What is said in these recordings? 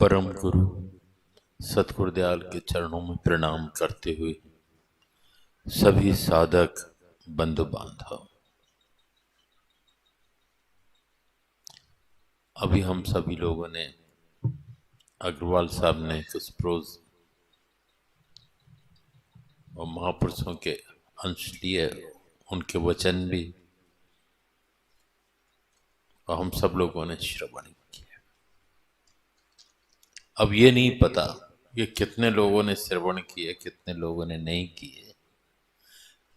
परम गुरु सतगुरुदयाल के चरणों में प्रणाम करते हुए सभी साधक बंधु बांधव, अभी हम सभी लोगों ने अग्रवाल साहब ने कुछ प्रोज और महापुरुषों के अंश लिए, उनके वचन भी, और हम सब लोगों ने श्रवण किया। अब ये नहीं पता कि कितने लोगों ने श्रवण किए, कितने लोगों ने नहीं किए,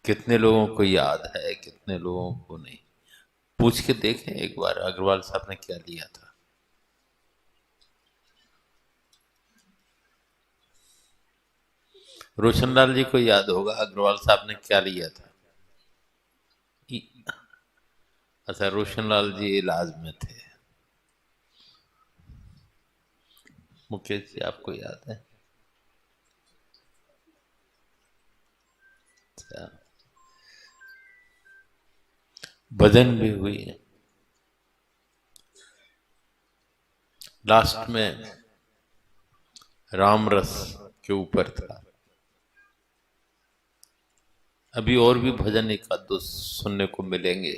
कितने लोगों को याद है, कितने लोगों को नहीं। पूछ के देखें एक बार अग्रवाल साहब ने क्या लिया था। रोशनलाल जी को याद होगा अग्रवाल साहब ने क्या लिया था। अच्छा, रोशनलाल जी इलाज में थे। मुकेश जी आपको याद है? अच्छा, भजन भी हुई है। लास्ट में राम रस के ऊपर था। अभी और भी भजन एक आध दो सुनने को मिलेंगे,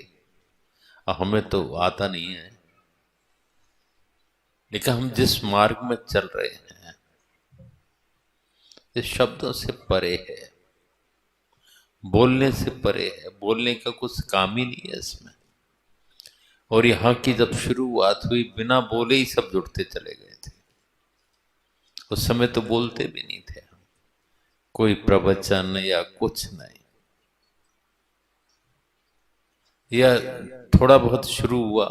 हमें तो आता नहीं है, लेकिन हम जिस मार्ग में चल रहे हैं ये शब्दों से परे है, बोलने से परे है। बोलने का कुछ काम ही नहीं है इसमें। और यहाँ की जब शुरुआत हुई, बिना बोले ही सब जुड़ते चले गए थे। उस समय तो बोलते भी नहीं थे हम, कोई प्रवचन या कुछ नहीं, या थोड़ा बहुत शुरू हुआ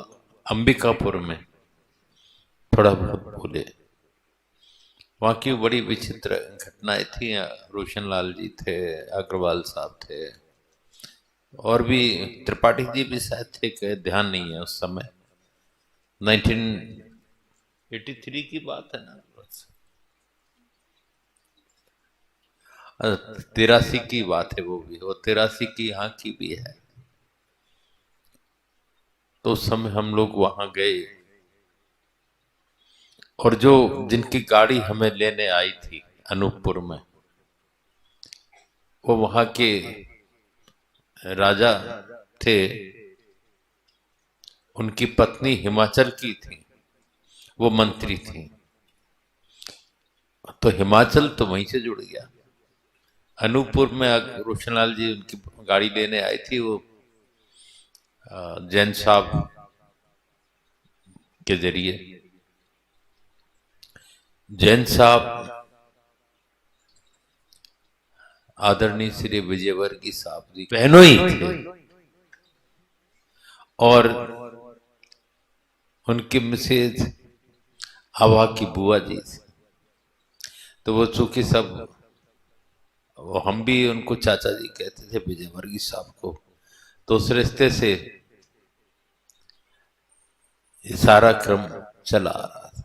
अंबिकापुर में, थोड़ा बहुत बोले। वहां की बड़ी विचित्र घटनाएं थी। रोशनलाल जी थे, अग्रवाल साहब थे, और भी त्रिपाठी जी भी शायद थे, ध्यान नहीं है उस समय। 1983 की बात है ना, 83 की बात है वो भी, और 83 की यहाँ की भी है। तो उस समय हम लोग वहां गए, और जो जिनकी गाड़ी हमें लेने आई थी अनूपपुर में, वो वहां के राजा थे। उनकी पत्नी हिमाचल की थी, वो मंत्री थी। तो हिमाचल तो वहीं से जुड़ गया। अनूपपुर में रोशनलाल जी उनकी गाड़ी लेने आई थी, वो जैन साहब के जरिए। जैन साहब आदरणीय श्री विजयवर्गीय साहब जी बहनों ही थे, और उनकी मिसेज हवा की बुआ जी थी। तो वो चूंकि सब, वो हम भी उनको चाचा जी कहते थे, विजयवर्गीय साहब को। तो उस रिश्ते से ये सारा क्रम चला आ रहा था,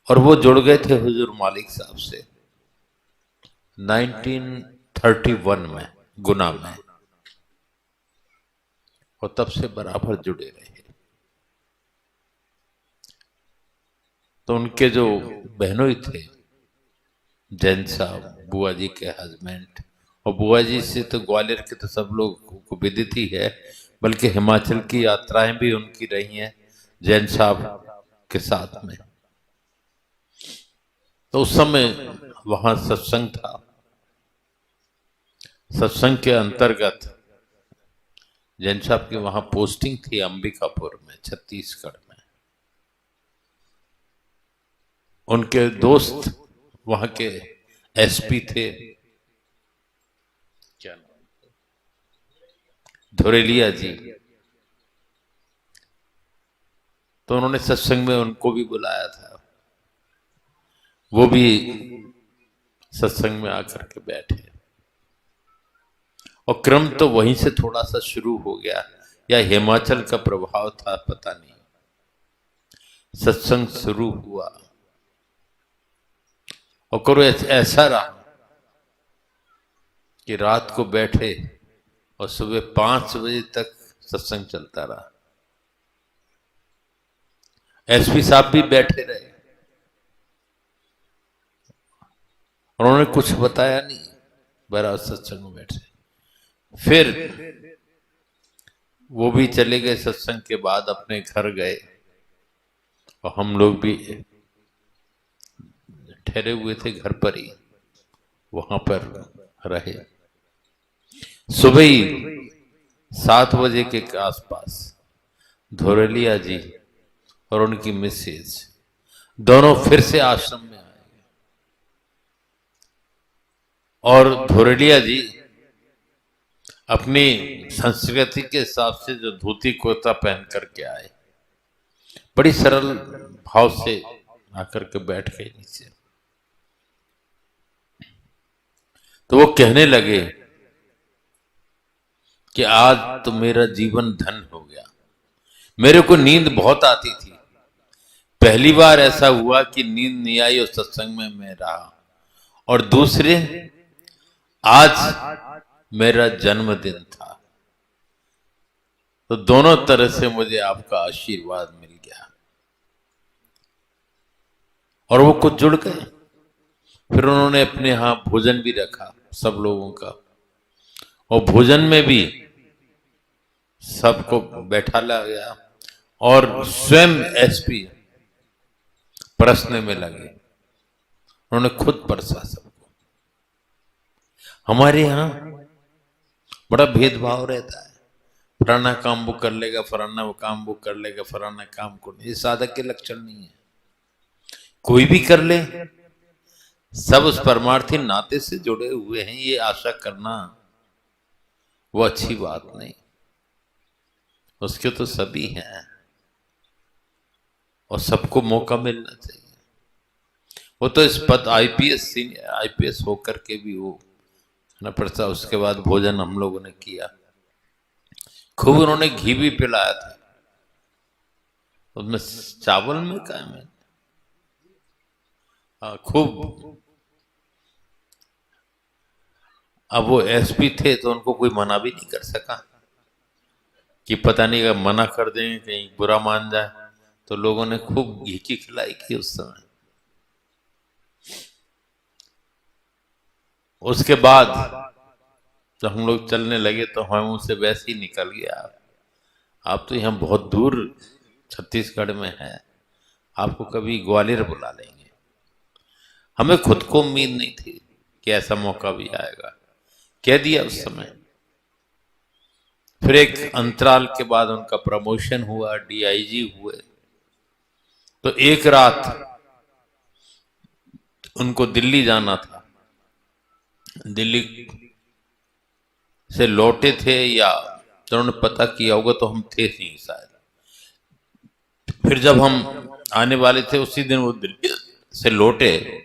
और वो जुड़ गए थे हुजूर मालिक साहब से 1931 में गुना में, और तब से बराबर जुड़े रहे। तो उनके जो बहनोई थे, जैन साहब बुआ जी के हस्बैंड, और बुआ जी से तो ग्वालियर के तो सब लोग को विदित ही है, बल्कि हिमाचल की यात्राएं भी उनकी रही हैं जैन साहब के साथ में। तो उस समय वहां सत्संग था। सत्संग के अंतर्गत जैन साहब की वहां पोस्टिंग थी अंबिकापुर में, छत्तीसगढ़ में। उनके दोस्त वहां के एसपी थे, क्या नाम, धुरेलिया जी। तो उन्होंने सत्संग में उनको भी बुलाया था, वो भी सत्संग में आकर के बैठे, और क्रम तो वहीं से थोड़ा सा शुरू हो गया, या हिमाचल का प्रभाव था पता नहीं। सत्संग शुरू हुआ, और करो ऐसा रहा कि रात को बैठे और सुबह 5 बजे तक सत्संग चलता रहा। एसपी साहब भी बैठे रहे, उन्होंने कुछ बताया नहीं, बहरहाल सत्संग में बैठे। फिर वो भी चले गए, सत्संग के बाद अपने घर गए और हम लोग भी ठहरे हुए थे घर पर ही, वहां पर रहे। सुबह ही 7 बजे के आसपास धोरेलिया जी और उनकी मिसेज दोनों फिर से आश्रम में आए और धोरेलिया जी अपनी संस्कृति के हिसाब से जो धोती कुर्ता पहन करके आए, बड़ी सरल भाव से आकर के बैठ गए नीचे। तो वो कहने लगे कि आज तो मेरा जीवन धन हो गया। मेरे को नींद बहुत आती थी, पहली बार ऐसा हुआ कि नींद नहीं आई और सत्संग में मैं रहा। और दूसरे, आज मेरा जन्मदिन था, तो दोनों तरह से मुझे आपका आशीर्वाद मिल गया। और वो कुछ जुड़ गए। फिर उन्होंने अपने यहां भोजन भी रखा सब लोगों का, और भोजन में भी सबको बैठा ला गया और स्वयं एसपी परसने में लगे। उन्होंने खुद परसा सबको। हमारे यहां बड़ा भेदभाव रहता है, फलाना काम वो कर लेगा, फलाना काम वो कर लेगा, फलाना काम को नहीं। ये साधक के लक्षण नहीं है। कोई भी कर ले, सब उस परमार्थी नाते से जुड़े हुए हैं, ये आशा करना वो अच्छी बात नहीं। उसके तो सभी हैं और सबको मौका मिलना चाहिए। वो तो इस पद आईपीएस होकर के भी वो न पड़ता। उसके बाद भोजन हम लोगों ने किया, खूब उन्होंने घी भी पिलाया था। उसमें चावल में क्या है, खूब। अब वो एसपी थे तो उनको कोई मना भी नहीं कर सका कि पता नहीं अगर मना कर दें कहीं बुरा मान जाए। तो लोगों ने खूब घी की खिलाई की उस समय। उसके बाद जब हम लोग चलने लगे तो हम उनसे वैसे ही निकल गया, आप तो यहाँ बहुत दूर छत्तीसगढ़ में है, आपको कभी ग्वालियर बुला लेंगे। हमें खुद को उम्मीद नहीं थी कि ऐसा मौका भी आएगा, कह दिया उस समय। फिर एक अंतराल के बाद उनका प्रमोशन हुआ, डीआईजी हुए। तो एक रात उनको दिल्ली जाना था, दिल्ली से लौटे थे या तो उन्होंने पता किया होगा, तो हम थे नहीं शायद। फिर जब हम आने वाले थे उसी दिन वो दिल्ली से लौटे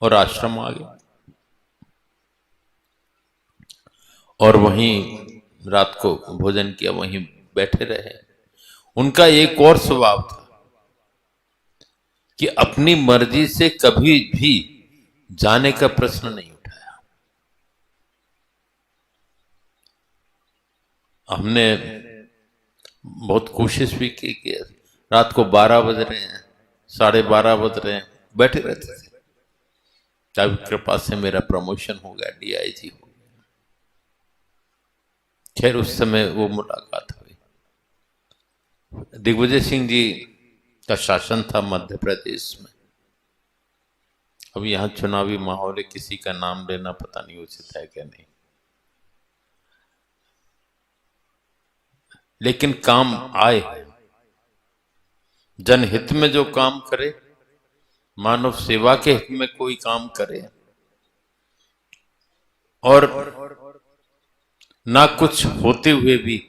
और आश्रम आ गए और वहीं रात को भोजन किया, वहीं बैठे रहे। उनका एक और स्वभाव था कि अपनी मर्जी से कभी भी जाने का प्रश्न नहीं उठाया। हमने बहुत कोशिश भी की कि रात को 12 बज रहे हैं, 12:30 बज रहे हैं, बैठे रहते थे। तब कृपा से मेरा प्रमोशन हो गया, डीआईजी हो गया। खैर उस समय वो मुलाकात हुई। दिग्विजय सिंह जी का शासन था मध्य प्रदेश में। अब यहाँ चुनावी माहौल है, किसी का नाम लेना पता नहीं उचित है क्या नहीं, लेकिन काम आए। जनहित में जो काम करे, मानव सेवा के हित में कोई काम करे और ना कुछ होते हुए भी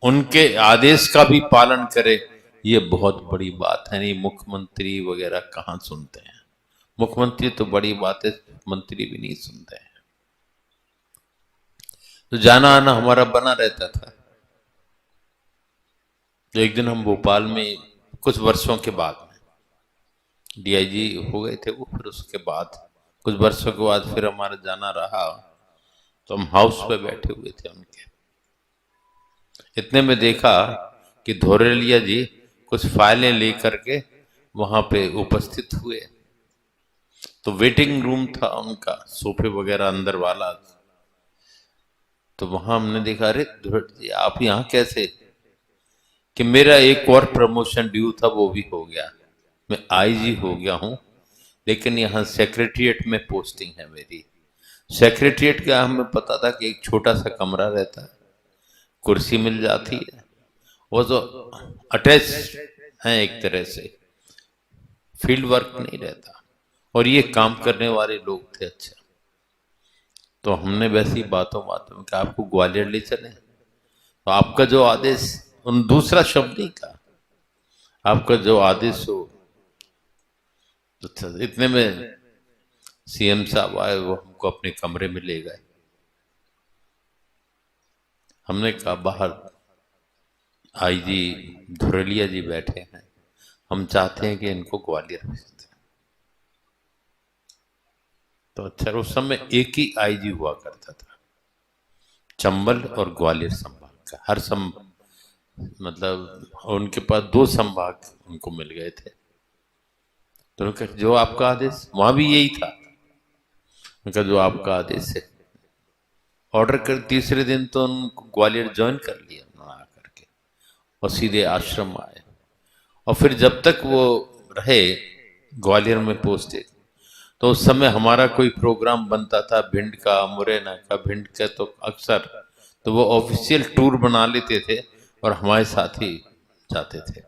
उनके आदेश का भी पालन करे, ये बहुत बड़ी बात है। नहीं मुख्यमंत्री वगैरह कहाँ सुनते हैं, मुख्यमंत्री तो बड़ी बात है, मंत्री भी नहीं सुनते हैं। तो जाना आना हमारा बना रहता था। तो एक दिन हम भोपाल में कुछ वर्षों के बाद में डीआईजी हो गए थे वो, फिर उसके बाद कुछ वर्षों के बाद फिर हमारा जाना रहा। तो हम हाउस पे बैठे हुए थे उनके, इतने में देखा कि धोरेलिया जी कुछ फाइलें लेकर के वहां पे उपस्थित हुए। तो वेटिंग रूम था उनका, सोफे वगैरह अंदर वाला। तो वहां हमने देखा, अरे धुरट जी आप यहाँ कैसे? कि मेरा एक और प्रमोशन ड्यू था, वो भी हो गया, मैं आईजी हो गया हूँ, लेकिन यहाँ सेक्रेटरिएट में पोस्टिंग है मेरी। सेक्रेटरिएट का हमें पता था कि एक छोटा सा कमरा रहता है, कुर्सी मिल जाती है, वो तो अटैच है एक तरह से, फील्ड वर्क नहीं रहता, और ये काम करने वाले लोग थे। अच्छा, तो हमने वैसी बातों बातों में कि आपको ग्वालियर ले चले, तो आपका जो आदेश, उन दूसरा शब्द नहीं कहा, आपका जो आदेश हो। तो इतने में सीएम साहब आए, वो हमको अपने कमरे में ले गए। हमने कहा बाहर आईजी धुरलिया जी बैठे हैं, हम चाहते हैं कि इनको ग्वालियर भेज दें। तो अच्छा, उस समय एक ही आईजी हुआ करता था, चंबल और ग्वालियर संभाग का। हर मतलब उनके पास 2 संभाग उनको मिल गए थे। तो उन्होंने कहा जो आपका आदेश, वहां भी यही था, उनका जो आपका आदेश है। ऑर्डर कर तीसरे दिन तो उनको ग्वालियर ज्वाइन कर लिया उन्होंने आकर के, और सीधे आश्रम आए। और फिर जब तक वो रहे ग्वालियर में पोस्टेड, तो उस समय हमारा कोई प्रोग्राम बनता था भिंड का, मुरैना का, भिंड का, तो अक्सर तो वो ऑफिशियल टूर बना लेते थे और हमारे साथ ही जाते थे।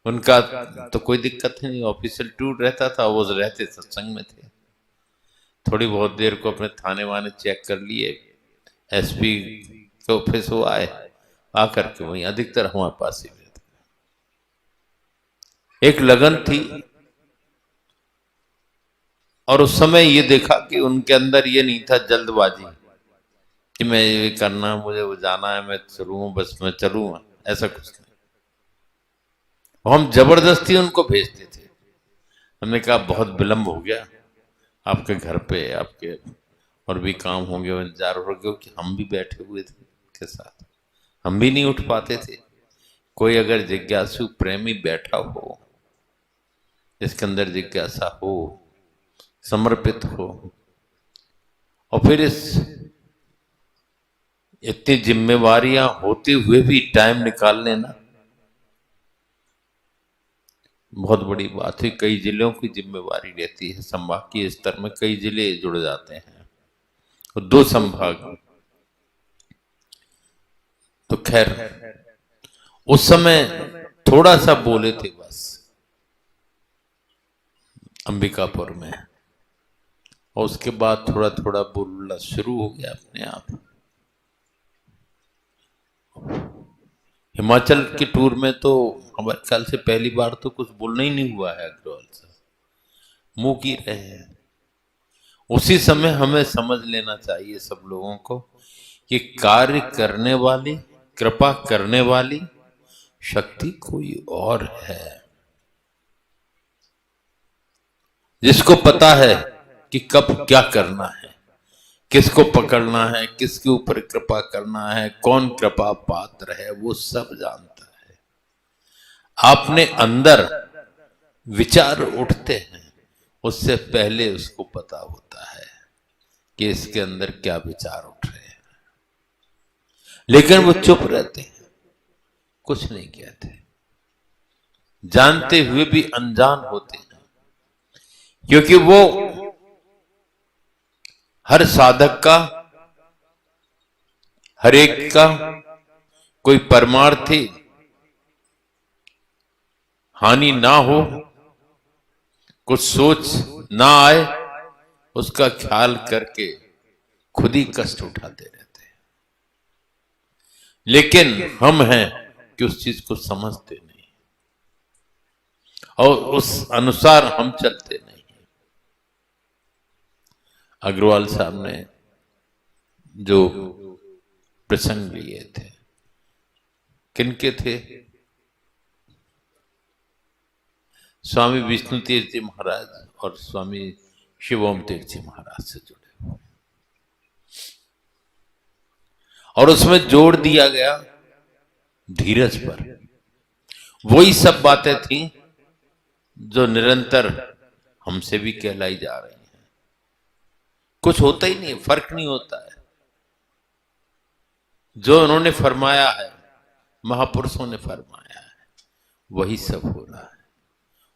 उनका तो कोई दिक्कत नहीं, ऑफिशियल टूर रहता था, वो रहते सत्संग में थे। थोड़ी बहुत देर को अपने थाने वाने चेक कर लिए, एसपी के ऑफिस वो आए, आकर के वहीं अधिकतर हमारे पास ही रहते। एक लगन थी, और उस समय ये देखा कि उनके अंदर ये नहीं था जल्दबाजी कि मैं ये करना है, मुझे वो जाना है, मैं चलूँ, बस मैं चलूँ, ऐसा कुछ नहीं। हम जबरदस्ती उनको भेजते थे। हमने कहा बहुत विलंब हो गया, आपके घर पे आपके और भी काम होंगे, इंतजार हो गया, कि हम भी बैठे हुए थे उनके साथ, हम भी नहीं उठ पाते थे। कोई अगर जिज्ञासु प्रेमी बैठा हो, जिसके अंदर जिज्ञासा हो, समर्पित हो, और फिर इस इतनी जिम्मेवारियां होते हुए भी टाइम निकाल लेना बहुत बड़ी बात है। कई जिलों की जिम्मेवारी रहती है, संभाग के स्तर में कई जिले जुड़ जाते हैं, और 2 संभाग। तो खैर उस समय थोड़ा सा बोले थे बस अंबिकापुर में, और उसके बाद थोड़ा थोड़ा बोलना शुरू हो गया अपने आप। हिमाचल के टूर में तो हमारे ख्याल से पहली बार तो कुछ बोलना ही नहीं हुआ है अग्रवाल साहब, मुंह की रहे हैं। उसी समय हमें समझ लेना चाहिए सब लोगों को कि कार्य करने वाली, कृपा करने वाली शक्ति कोई और है, जिसको पता है कि कब क्या करना है, किसको पकड़ना है, किसके ऊपर कृपा करना है, कौन कृपा पात्र है, वो सब जानता है। आपने अंदर विचार उठते हैं, उससे पहले उसको पता होता है कि इसके अंदर क्या विचार उठ रहे हैं, लेकिन वो चुप रहते हैं, कुछ नहीं कहते, जानते हुए भी अनजान होते हैं, क्योंकि वो हर साधक का, हर एक का कोई परमार्थी हानि ना हो, कुछ सोच ना आए, उसका ख्याल करके खुद ही कष्ट उठाते रहते हैं। लेकिन हम हैं कि उस चीज को समझते नहीं, और उस अनुसार हम चलते नहीं। अग्रवाल साहब ने जो प्रसंग लिए थे, किनके थे? स्वामी विष्णु तीर्थ जी महाराज और स्वामी शिवोम तीर्थ जी महाराज से जुड़े, और उसमें जोड़ दिया गया धीरज पर। वही सब बातें थी जो निरंतर हमसे भी कहलाई जा रही हैं। कुछ होता ही नहीं, फर्क नहीं होता है। जो उन्होंने फरमाया है, महापुरुषों ने फरमाया है, वही सब हो रहा है।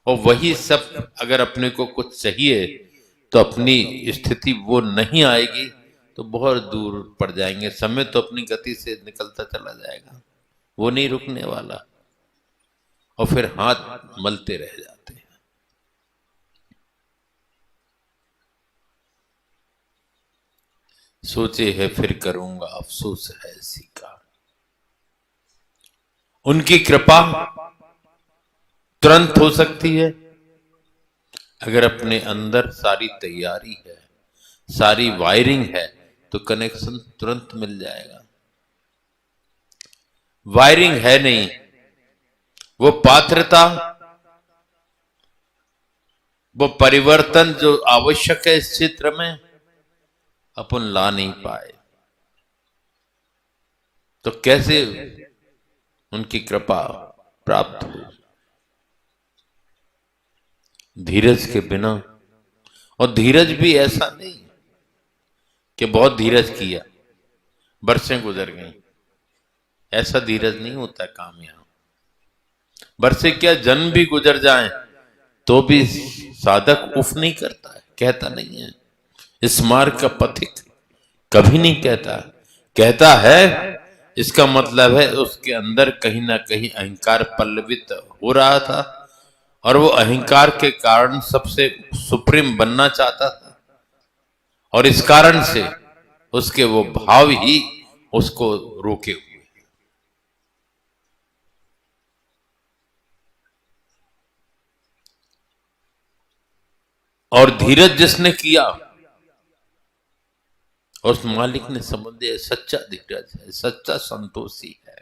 और वही सब अगर अपने को कुछ चाहिए तो अपनी स्थिति वो नहीं आएगी तो बहुत दूर पड़ जाएंगे। समय तो अपनी गति से निकलता चला जाएगा, वो नहीं रुकने वाला, और फिर हाथ मलते रह जाते हैं। सोचे है फिर करूंगा अफसोस है इसी का। उनकी कृपा तुरंत हो सकती है अगर अपने अंदर सारी तैयारी है, सारी वायरिंग है, तो कनेक्शन तुरंत मिल जाएगा। वायरिंग है नहीं, वो पात्रता, वो परिवर्तन जो आवश्यक है इस क्षेत्र में, अपन ला नहीं पाए, तो कैसे उनकी कृपा प्राप्त हो? धीरज के बिना, और धीरज भी ऐसा नहीं कि बहुत धीरज किया बरसें गुजर गई, ऐसा धीरज नहीं होता काम यहां। बरसें क्या, जन्म भी गुजर जाएं तो भी साधक उफ नहीं करता है, कहता नहीं है। इस मार्ग का पथिक कभी नहीं कहता, कहता है इसका मतलब है उसके अंदर कहीं ना कहीं अहंकार पल्लवित हो रहा था, और वो अहंकार के कारण सबसे सुप्रीम बनना चाहता था, और इस कारण से उसके वो भाव ही उसको रोके हुए। और धीरज जिसने किया उस मालिक ने समझ लिया सच्चा धीरज है, सच्चा संतोषी है,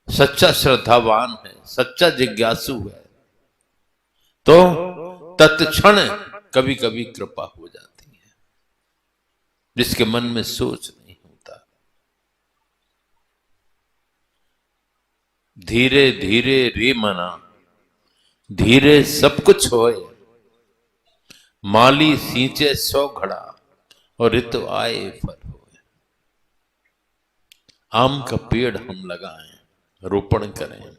सच्चा श्रद्धावान है, सच्चा जिज्ञासु है, तो तत्क्षण कभी कभी कृपा हो जाती है जिसके मन में सोच नहीं होता। धीरे धीरे रे मना, धीरे सब कुछ होए, माली सींचे 100 घड़ा और ऋतु आए फल होए। आम का पेड़ हम लगाएं, रोपण करें,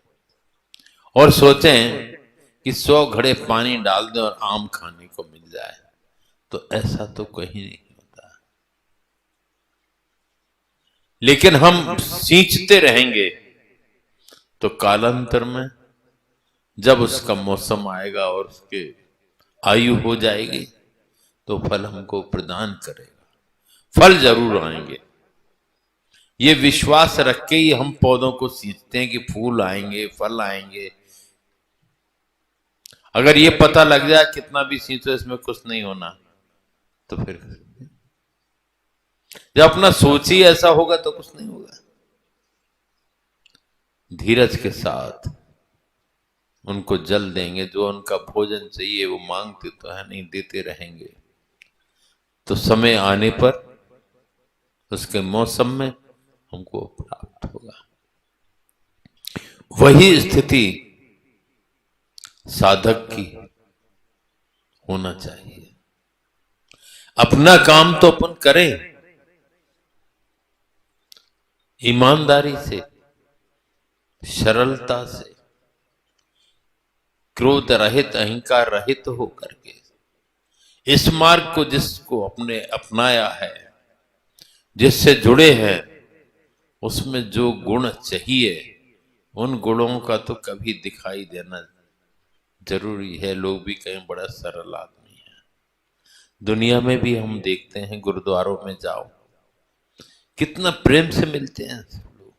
और सोचें कि 100 घड़े पानी डाल दें और आम खाने को मिल जाए, तो ऐसा तो कहीं नहीं होता। लेकिन हम सींचते रहेंगे तो कालांतर में जब उसका मौसम आएगा और उसके आयु हो जाएगी तो फल हमको प्रदान करेगा। फल जरूर आएंगे, ये विश्वास रख के ही हम पौधों को सींचते हैं कि फूल आएंगे, फल आएंगे। अगर ये पता लग जाए कितना भी सींचो इसमें कुछ नहीं होना, तो फिर जब अपना सोच ही ऐसा होगा तो कुछ नहीं होगा। धीरज के साथ उनको जल देंगे, जो उनका भोजन चाहिए वो मांगते तो है नहीं, देते रहेंगे, तो समय आने पर उसके मौसम में हमको प्राप्त होगा। वही स्थिति साधक की होना चाहिए। अपना काम तो अपन करें ईमानदारी से, सरलता से, क्रोध रहित, अहंकार रहित होकर के। इस मार्ग को जिसको अपने अपनाया है, जिससे जुड़े हैं, उसमें जो गुण चाहिए उन गुणों का तो कभी दिखाई देना जरूरी है। लोग भी कहें बड़ा सरल आदमी है। दुनिया में भी हम देखते हैं, गुरुद्वारों में जाओ कितना प्रेम से मिलते हैं सब लोग।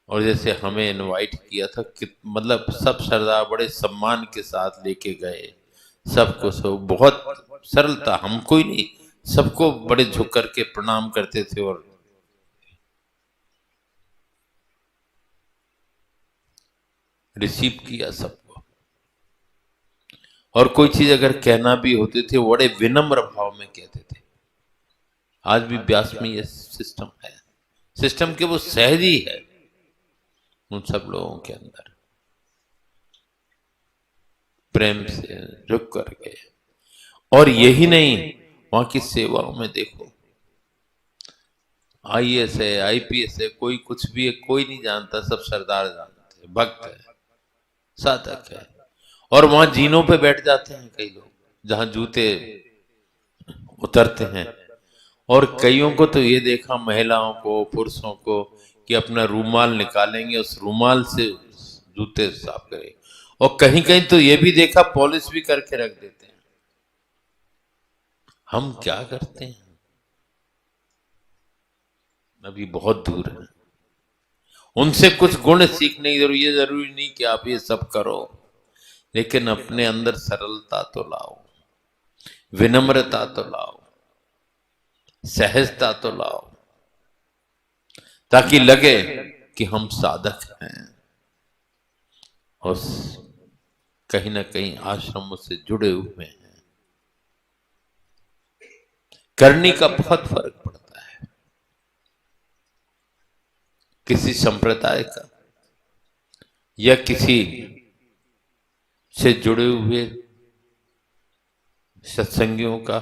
और जैसे हमें इनवाइट किया था कि मतलब सब सरदार बड़े सम्मान के साथ लेके गए, सबको सब बहुत सरलता, हमको ही नहीं सबको बड़े झुक करके प्रणाम करते थे और रिसीव किया सबको। और कोई चीज अगर कहना भी होती थी बड़े विनम्र भाव में कहते थे। आज भी ब्यास में ये सिस्टम है, सिस्टम के वो सहज ही है उन सब लोगों के अंदर। प्रेम से झुक करके। और यही नहीं, वहां की सेवाओं में देखो, आईएएस है, आईपीएस है, कोई कुछ भी है, कोई नहीं जानता, सब सरदार जानते हैं, भक्त है, साधक है। और वहां जीनों पे बैठ जाते हैं कई लोग, जहां जूते उतरते हैं। और कईयों को तो ये देखा, महिलाओं को, पुरुषों को, कि अपना रूमाल निकालेंगे, उस रूमाल से जूते साफ करेंगे। और कहीं कहीं तो ये भी देखा, पॉलिश भी करके रख देते हैं। हम क्या करते हैं? अभी बहुत दूर है। उनसे कुछ गुण सीखने की जरूरी, ये जरूरी नहीं कि आप ये सब करो, लेकिन अपने अंदर सरलता तो लाओ, विनम्रता तो लाओ, सहजता तो लाओ, ताकि लगे कि हम साधक हैं और कहीं ना कहीं आश्रमों से जुड़े हुए हैं। करनी का बहुत फर्क पड़ता है। किसी संप्रदाय का या किसी से जुड़े हुए सत्संगियों का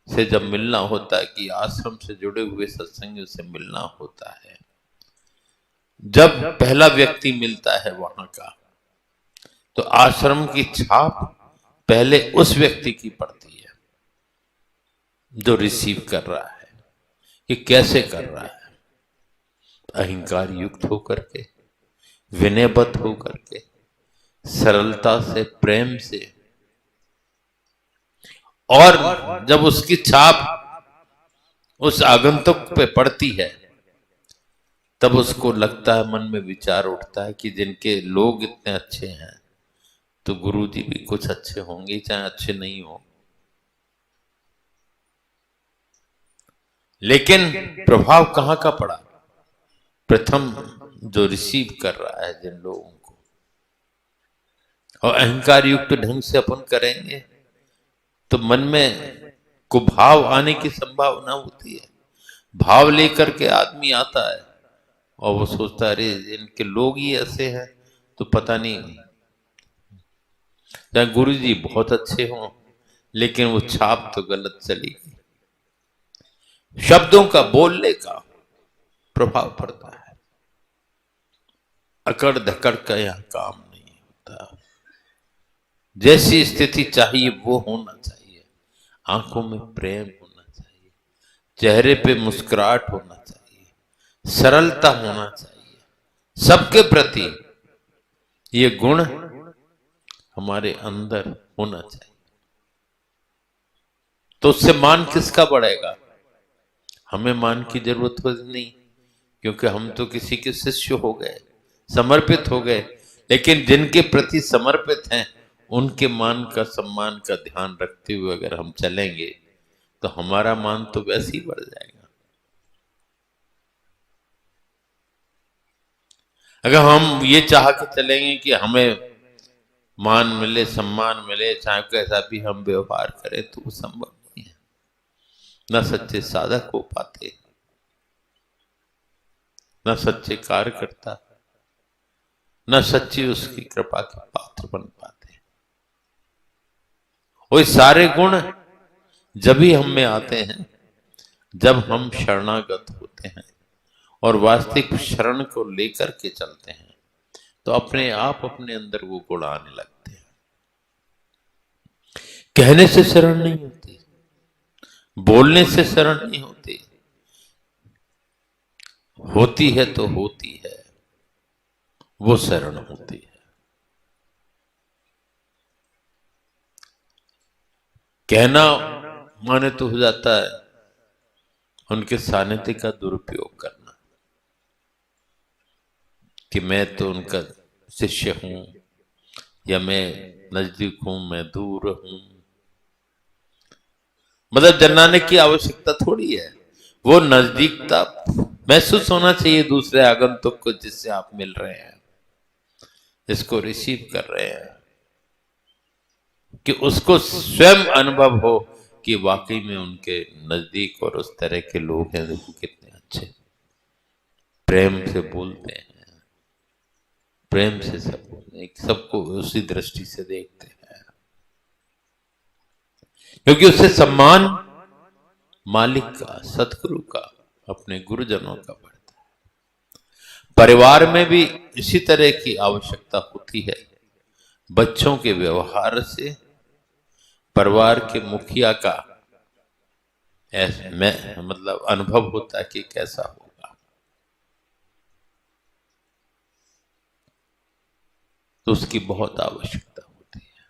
से जब मिलना होता है, कि आश्रम से जुड़े हुए सत्संगियों से मिलना होता है, जब पहला व्यक्ति मिलता है वहां का, तो आश्रम की छाप पहले उस व्यक्ति की पड़ती है जो रिसीव कर रहा है। कि कैसे कर रहा है? अहंकार युक्त होकर के, विनयबद्ध होकर के, सरलता से, प्रेम से। और जब उसकी छाप उस आगंतुक पे पड़ती है, तब उसको लगता है, मन में विचार उठता है कि जिनके लोग इतने अच्छे हैं, तो गुरु जी भी कुछ अच्छे होंगे, चाहे अच्छे नहीं हो। लेकिन प्रभाव कहां का पड़ा? प्रथम जो रिसीव कर रहा है जिन लोगों को। और अहंकार युक्त ढंग से अपन करेंगे तो मन में कुभाव आने की संभावना होती है। भाव लेकर के आदमी आता है और वो सोचता है, अरे इनके लोग ही ऐसे हैं, तो पता नहीं, चाहे गुरु जी बहुत अच्छे हों, लेकिन वो छाप तो गलत चली गई। शब्दों का, बोलने का प्रभाव पड़ता है। अकड़ धकड़ का यहां काम नहीं होता। जैसी स्थिति चाहिए वो होना चाहिए। आंखों में प्रेम होना चाहिए, चेहरे पे मुस्कुराहट होना चाहिए, सरलता होना चाहिए, सबके प्रति ये गुण हमारे अंदर होना चाहिए। तो उससे मान किसका बढ़ेगा? हमें मान की जरूरत हो नहीं, क्योंकि हम तो किसी के शिष्य हो गए, समर्पित हो गए। लेकिन जिनके प्रति समर्पित हैं, उनके मान का, सम्मान का ध्यान रखते हुए अगर हम चलेंगे, तो हमारा मान तो वैसे ही बढ़ जाएगा। अगर हम ये चाह के चलेंगे कि हमें मान मिले, सम्मान मिले, चाहे कैसा भी हम व्यवहार करें, तो वो संभव नहीं है। न सच्चे साधक हो पाते, न सच्चे कार्यकर्ता, न सच्ची उसकी कृपा के पात्र बन पाते। वो सारे गुण जब ही हम में आते हैं जब हम शरणागत होते हैं और वास्तविक शरण को लेकर के चलते हैं, तो अपने आप अपने अंदर वो गुण आने लगते हैं। कहने से शरण नहीं होती, बोलने से शरण नहीं होती, होती है तो होती है, वो शरण होती है। कहना माने तो हो जाता है उनके सानिध्य का दुरुपयोग करना, कि मैं तो उनका शिष्य हूं, या मैं नजदीक हूं, मैं दूर हूं। मतलब जनाने की आवश्यकता थोड़ी है, वो नजदीकता महसूस होना चाहिए दूसरे आगंतुक को, जिससे आप मिल रहे हैं, जिसको रिसीव कर रहे हैं, कि उसको स्वयं अनुभव हो कि वाकई में उनके नजदीक और उस तरह के लोग हैं जो कितने अच्छे, प्रेम से बोलते हैं, प्रेम से सबको उसी दृष्टि से देखते हैं, क्योंकि उससे सम्मान मालिक का, सतगुरु का, अपने गुरुजनों का बढ़ता है। परिवार में भी इसी तरह की आवश्यकता होती है। बच्चों के व्यवहार से परिवार के मुखिया का मतलब अनुभव होता है कि कैसा होगा। तो उसकी बहुत आवश्यकता होती है।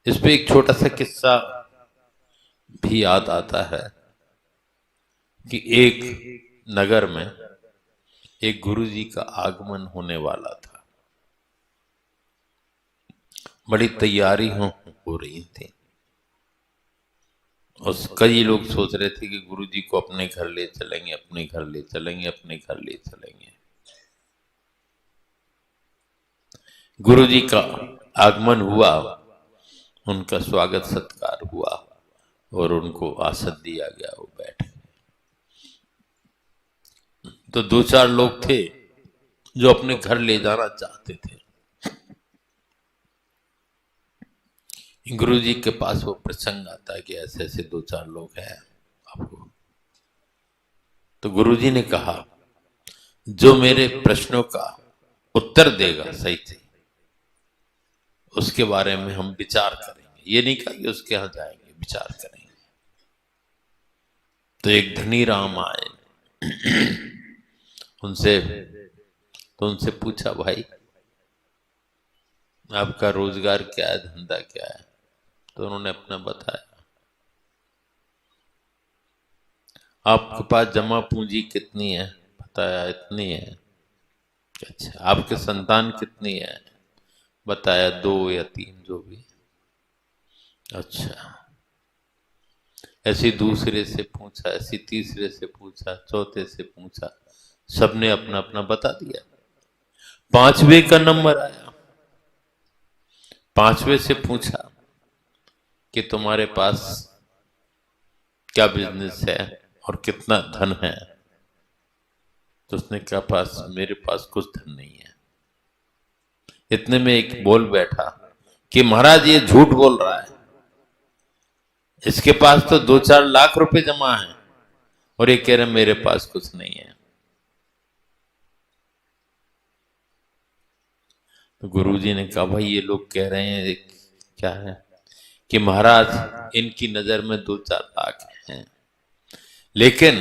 इस पे एक छोटा सा किस्सा भी याद आता है कि एक नगर में एक गुरुजी का आगमन होने वाला था। बड़ी तैयारी हो रही थी और कई लोग सोच रहे थे कि गुरुजी को अपने घर ले चलेंगे, अपने घर ले चलेंगे, अपने घर ले चलेंगे। गुरुजी का आगमन हुआ, उनका स्वागत सत्कार हुआ और उनको आसन दिया गया, वो बैठे। तो 2-4 लोग थे जो अपने घर ले जाना चाहते थे। गुरुजी के पास वो प्रसंग आता है कि ऐसे ऐसे 2-4 लोग हैं आपको। तो गुरुजी ने कहा, जो मेरे प्रश्नों का उत्तर देगा सही से, उसके बारे में हम विचार करेंगे। ये नहीं कहा कि उसके यहां जाएंगे, विचार करेंगे। तो एक धनी राम आए, उनसे पूछा, भाई आपका रोजगार क्या है, धंधा क्या है? तो उन्होंने अपना बताया। आपके पास जमा पूंजी कितनी है? बताया इतनी है। अच्छा, आपके संतान कितनी है? बताया 2 या 3 जो भी। अच्छा, ऐसी दूसरे से पूछा, ऐसी तीसरे से पूछा, चौथे से पूछा, सबने अपना अपना बता दिया। 5वें का नंबर आया। 5वें से पूछा कि तुम्हारे पास क्या बिजनेस है और कितना धन है? तो उसने कहा, मेरे पास कुछ धन नहीं है। इतने में एक बोल बैठा कि महाराज ये झूठ बोल रहा है, इसके पास तो 2-4 लाख रुपए जमा है और ये कह रहे मेरे पास कुछ नहीं है। तो गुरुजी ने कहा, भाई ये लोग कह रहे हैं क्या है कि महाराज इनकी नजर में 2-4 लाख हैं, लेकिन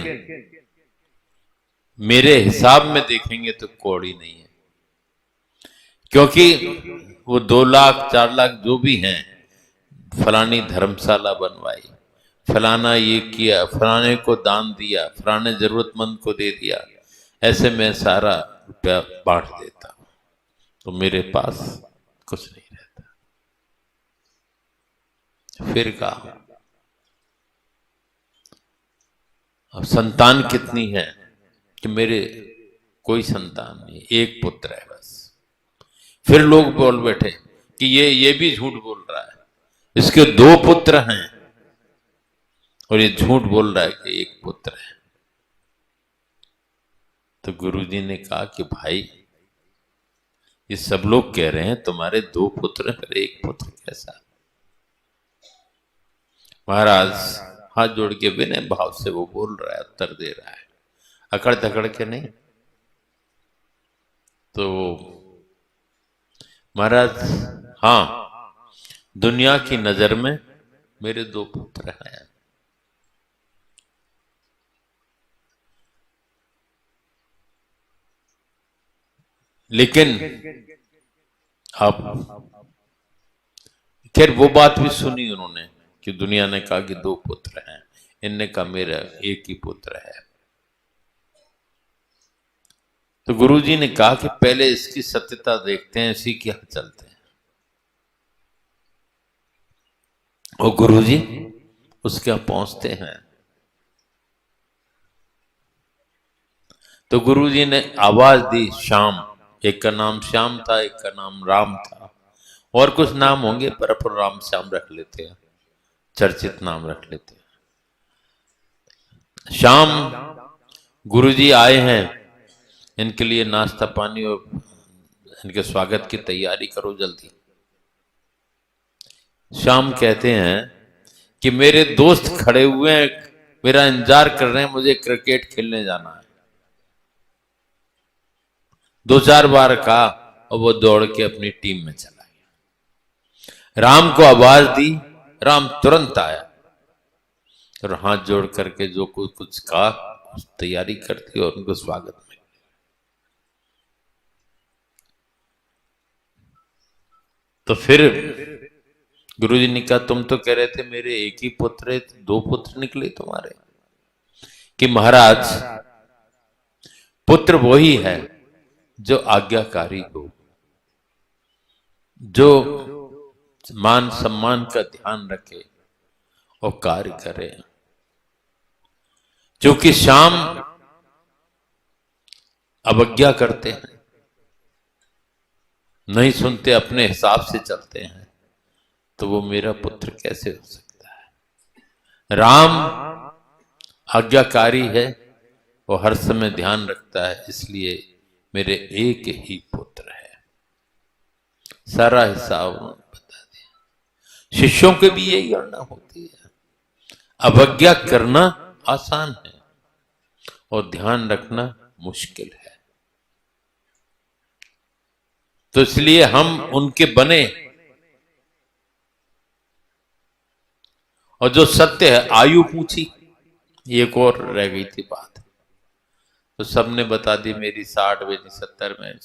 मेरे हिसाब में देखेंगे तो कौड़ी नहीं है, क्योंकि वो 2 लाख 4 लाख जो भी हैं, फलानी धर्मशाला बनवाई, फलाना ये किया, फलाने को दान दिया, फलाने जरूरतमंद को दे दिया, ऐसे में सारा रुपया बांट देता हूं, तो मेरे पास कुछ नहीं रहता। फिर कहा, अब संतान कितनी है? कि मेरे कोई संतान नहीं, एक पुत्र है बस। फिर लोग बोल बैठे कि ये भी झूठ बोल रहा है, इसके 2 पुत्र हैं और ये झूठ बोल रहा है कि एक पुत्र है। तो गुरुजी ने कहा कि भाई ये सब लोग कह रहे हैं तुम्हारे 2 पुत्र हैं, पर एक पुत्र कैसा? महाराज हाथ जोड़ के विनय भाव से वो बोल रहा है, उत्तर दे रहा है, अकड़ धकड़ के नहीं। तो महाराज, हाँ, दुनिया की नजर में मेरे 2 पुत्र हैं, लेकिन अब खैर वो बात भी सुनी उन्होंने कि दुनिया ने कहा कि 2 पुत्र हैं, इनने कहा मेरा एक ही पुत्र है। तो गुरुजी ने कहा कि पहले इसकी सत्यता देखते हैं, इसी के यहाँ चलते हैं। और गुरुजी उसके यहाँ पहुंचते हैं। तो गुरुजी ने आवाज दी, श्याम। एक का नाम श्याम था, एक का नाम राम था, और कुछ नाम होंगे पर अपन राम श्याम रख लेते हैं, चर्चित नाम रख लेते हैं। श्याम, गुरुजी आए हैं इनके लिए नाश्ता पानी और इनके स्वागत की तैयारी करो जल्दी। श्याम कहते हैं कि मेरे दोस्त खड़े हुए हैं, मेरा इंतजार कर रहे हैं, मुझे क्रिकेट खेलने जाना है। 2-4 बार कहा और वो दौड़ के अपनी टीम में चला गया। राम को आवाज दी, राम तुरंत आया और हाथ जोड़ करके जो कुछ कहा तैयारी कर दी और उनको स्वागत में। तो फिर गुरुजी ने कहा, तुम तो कह रहे थे मेरे एक ही पुत्र है, 2 पुत्र निकले तुम्हारे। कि महाराज, पुत्र वही है जो आज्ञाकारी हो, जो मान सम्मान का ध्यान रखे और कार्य करे। क्योंकि श्याम अवज्ञा करते हैं, नहीं सुनते, अपने हिसाब से चलते हैं, तो वो मेरा पुत्र कैसे हो सकता है। राम आज्ञाकारी है, वो हर समय ध्यान रखता है, इसलिए मेरे एक ही पुत्र है। सारा हिसाब बता दिया। शिष्यों के भी यही गणना होती है। अवज्ञा करना आसान है और ध्यान रखना मुश्किल है। तो इसलिए हम उनके बने। और जो सत्य है, आयु पूछी, एक और रह गई थी बात, तो सबने बता दी मेरी 60 में 70 में।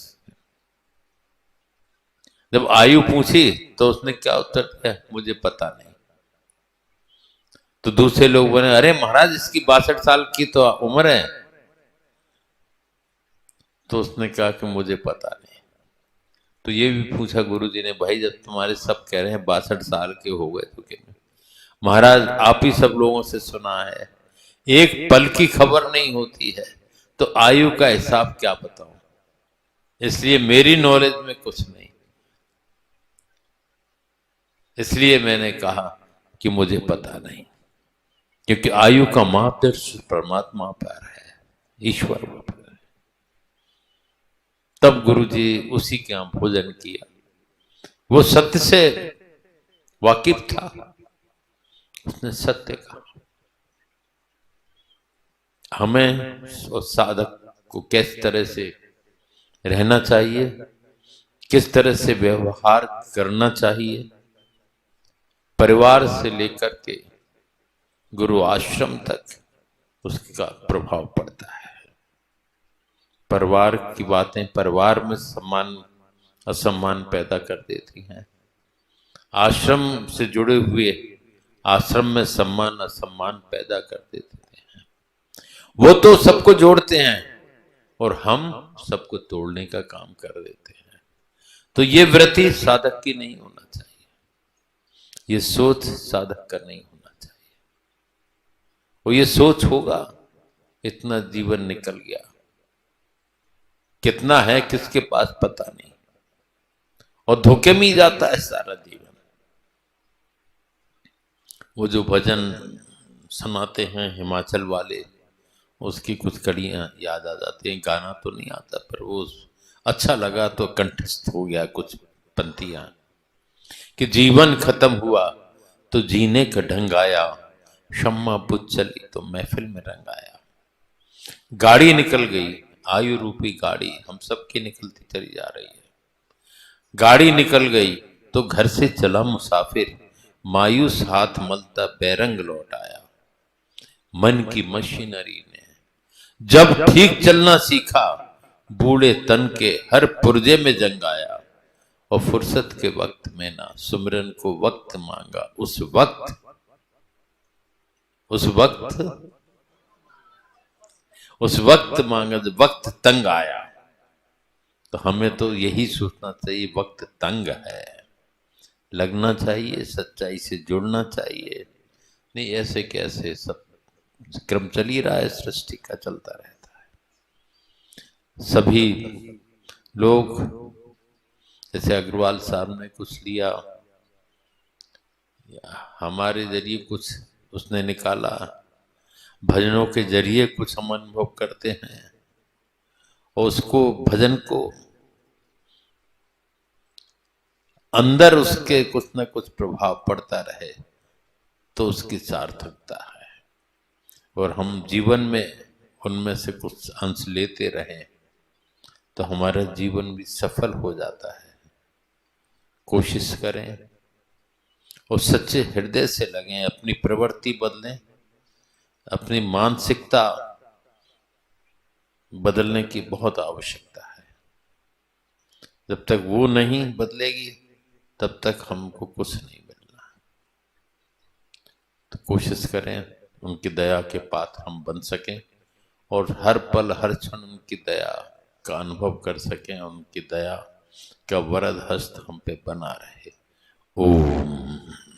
जब आयु पूछी तो उसने क्या उत्तर दिया, मुझे पता नहीं। तो दूसरे लोग बोले, अरे महाराज इसकी 62 साल की तो उम्र है। तो उसने कहा कि मुझे पता नहीं। तो ये भी पूछा गुरुजी ने, भाई जब तुम्हारे सब कह रहे हैं 62 साल के हो गए तो क्या। महाराज आप ही सब लोगों से सुना है, एक पल की खबर नहीं होती है, तो आयु का हिसाब क्या बताऊं। इसलिए मेरी नॉलेज में कुछ नहीं, इसलिए मैंने कहा कि मुझे पता नहीं। क्योंकि आयु का मापदंड परमात्मा पर है, ईश्वर पर है। तब गुरुजी उसी के यहाँ भोजन किया। वो सत्य से वाकिफ था, उसने सत्य कहा। हमें साधक को किस तरह से रहना चाहिए, किस तरह से व्यवहार करना चाहिए, परिवार से लेकर के गुरु आश्रम तक उसका प्रभाव पड़ता है। परिवार की बातें परिवार में सम्मान असम्मान पैदा कर देती हैं। आश्रम से जुड़े हुए आश्रम में सम्मान असम्मान पैदा कर देते हैं। वो तो सबको जोड़ते हैं और हम सबको तोड़ने का काम कर देते हैं। तो ये वृत्ति साधक की नहीं होना चाहिए, ये सोच साधक का नहीं होना चाहिए। वो ये सोच होगा, इतना जीवन निकल गया, कितना है किसके पास पता नहीं, और धोखे में ही जाता है सारा जीवन। वो जो भजन सुनाते हैं हिमाचल वाले, उसकी कुछ कड़ियां याद आ जाती हैं। गाना तो नहीं आता, पर वो अच्छा लगा तो कंठस्थ हो गया कुछ पंक्तियां कि जीवन खत्म हुआ तो जीने का ढंग आया, शम्मा बुझ चली तो महफिल में रंग आया। गाड़ी निकल गई, आयु रूपी गाड़ी हम सबकी निकलती चली जा रही है। गाड़ी निकल गई तो घर से चला मुसाफिर, मायूस हाथ मलता बेरंग लौट आया। मन की मशीनरी ने जब ठीक चलना सीखा, बूढ़े तन के हर पुर्जे में जंग आया। और फुर्सत के वक्त में ना सुमिरन को वक्त मांगा, उस वक्त मांगा जब वक्त तंग आया। तो हमें तो यही सोचना चाहिए, वक्त तंग है, लगना चाहिए, सच्चाई से जुड़ना चाहिए। नहीं ऐसे कैसे, सब क्रम चल ही रहा है, सृष्टि का चलता रहता है। सभी लोग, जैसे अग्रवाल साहब ने कुछ लिया, हमारे जरिए कुछ उसने निकाला, भजनों के जरिए कुछ हम अनुभव करते हैं, और उसको भजन को अंदर उसके कुछ न कुछ प्रभाव पड़ता रहे तो उसकी सार्थकता है। और हम जीवन में उनमें से कुछ अंश लेते रहें तो हमारा जीवन भी सफल हो जाता है। कोशिश करें और सच्चे हृदय से लगें, अपनी प्रवृत्ति बदलें, अपनी मानसिकता बदलने की बहुत आवश्यकता है। जब तक वो नहीं बदलेगी तब तक हमको कुछ नहीं मिलना। तो कोशिश करें उनकी दया के पात्र हम बन सकें और हर पल हर क्षण उनकी दया का अनुभव कर सकें, उनकी दया का वरद हस्त हम पे बना रहे। ओम।